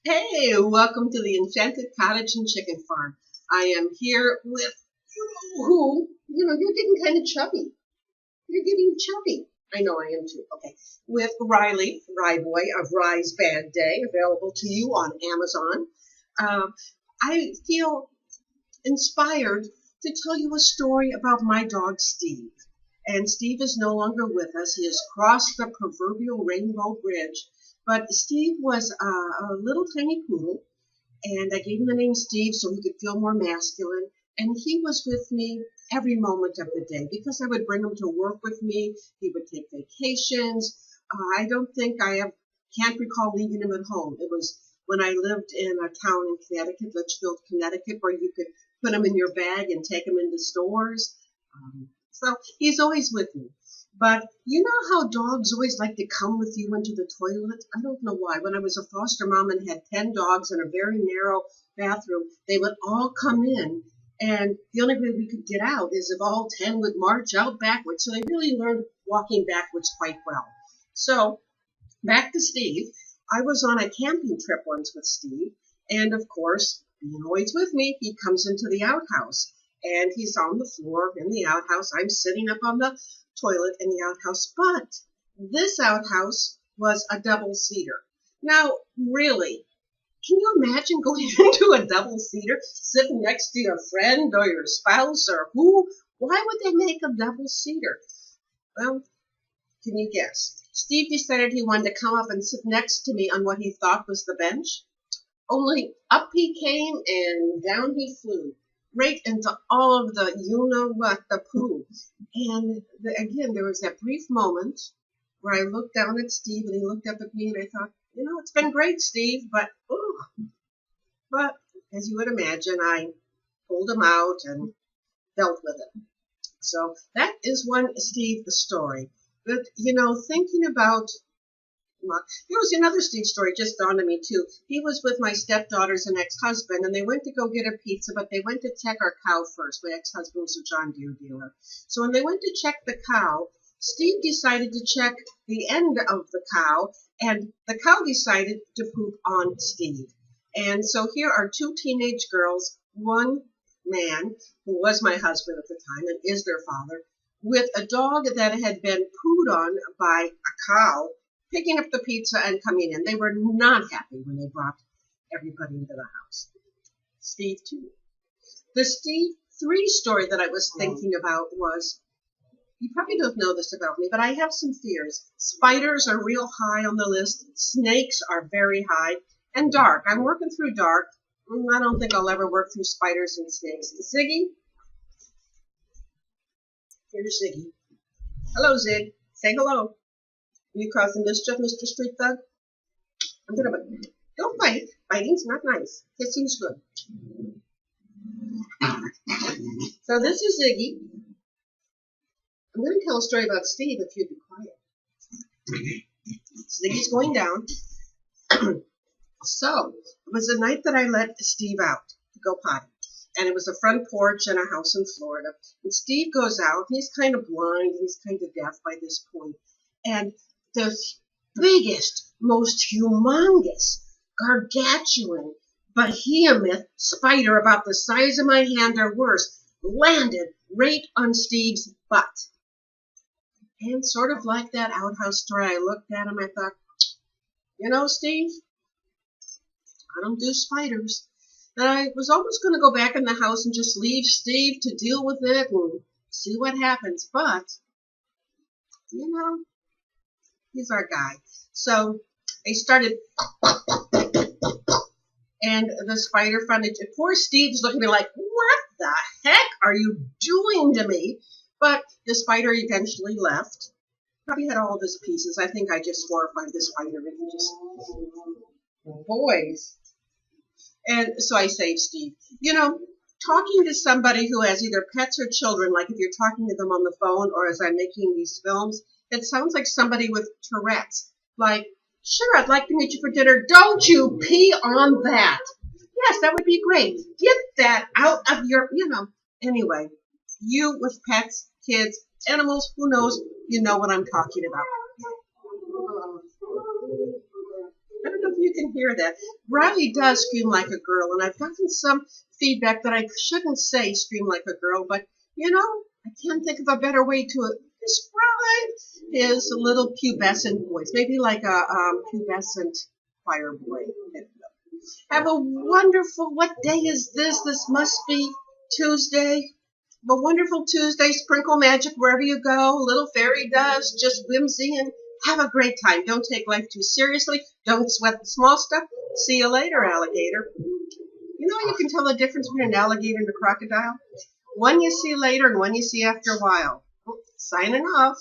Hey, welcome to the Enchanted Cottage and Chicken Farm. I am here with you're getting kind of chubby. You're getting chubby. I know I am too. Okay. With Riley, Rye Boy of Rye's Bad Day, available to you on Amazon. I feel inspired to tell you a story about my dog Steve. And Steve is no longer with us. He has crossed the proverbial rainbow bridge. But Steve was a little tiny poodle, and I gave him the name Steve so he could feel more masculine. And he was with me every moment of the day because I would bring him to work with me. He would take vacations. I don't think can't recall leaving him at home. It was when I lived in a town in Connecticut, Litchfield, Connecticut, where you could put him in your bag and take him into stores. So he's always with me. But you know how dogs always like to come with you into the toilet? I don't know why. When I was a foster mom and had 10 dogs in a very narrow bathroom, they would all come in. And the only way we could get out is if all 10 would march out backwards. So they really learned walking backwards quite well. So back to Steve. I was on a camping trip once with Steve. And of course, being always with me, he comes into the outhouse. And he's on the floor in the outhouse. I'm sitting up on the toilet in the outhouse, but this outhouse was a double-seater. Now, really, can you imagine going into a double-seater, sitting next to your friend or your spouse or who? Why would they make a double-seater? Well, can you guess? Steve decided he wanted to come up and sit next to me on what he thought was the bench. Only up he came and down he flew, right into all of the you-know-what, the poo. And again, there was that brief moment where I looked down at Steve and he looked up at me and I thought, it's been great, Steve, but as you would imagine, I pulled him out and dealt with it. So that is one Steve the story. But, thinking about there was another Steve story just dawned on me too. He was with my stepdaughters and ex-husband, and they went to go get a pizza, but they went to check our cow first. My ex-husband was a John Deere dealer. So when they went to check the cow, Steve decided to check the end of the cow, and the cow decided to poop on Steve. And so here are two teenage girls, one man, who was my husband at the time and is their father, with a dog that had been pooed on by a cow, picking up the pizza and coming in. They were not happy when they brought everybody into the house. Steve, too. The Steve 3 story that I was thinking about was, you probably don't know this about me, but I have some fears. Spiders are real high on the list. Snakes are very high. And dark. I'm working through dark. I don't think I'll ever work through spiders and snakes. Ziggy? Here's Ziggy. Hello, Zig. Say hello. You causing mischief, Mr. Street Thug? Don't fight. Fighting's not nice. Kissing's good. So this is Ziggy. I'm going to tell a story about Steve if you'd be quiet. Ziggy's going down. So it was the night that I let Steve out to go potty. And it was a front porch in a house in Florida. And Steve goes out. He's kind of blind. And he's kind of deaf by this point. And the biggest, most humongous, gargantuan, behemoth spider about the size of my hand or worse landed right on Steve's butt. And sort of like that outhouse story, I looked at him, I thought, Steve, I don't do spiders. And I was almost going to go back in the house and just leave Steve to deal with it and see what happens. But, he's our guy. So I started, and the spider fronted. Poor Steve's looking at me like, what the heck are you doing to me? But the spider eventually left. Probably had all of his pieces. I think I just horrified the spider. And just, boys. And so I saved Steve. Talking to somebody who has either pets or children, like if you're talking to them on the phone or as I'm making these films, it sounds like somebody with Tourette's. Like, sure, I'd like to meet you for dinner. Don't you pee on that. Yes, that would be great. Get that out of your, Anyway, you with pets, kids, animals, who knows, you know what I'm talking about. I don't know if you can hear that. Riley does scream like a girl, and I've gotten some feedback that I shouldn't say scream like a girl, but I can't think of a better way to describe his little pubescent voice. Maybe like a pubescent choir boy. Have a wonderful, what day is this? This must be Tuesday. Have a wonderful Tuesday. Sprinkle magic wherever you go. Little fairy dust, just whimsy, and have a great time. Don't take life too seriously. Don't sweat the small stuff. See you later, alligator. You can tell the difference between an alligator and a crocodile. One you see later and one you see after a while. Signing off.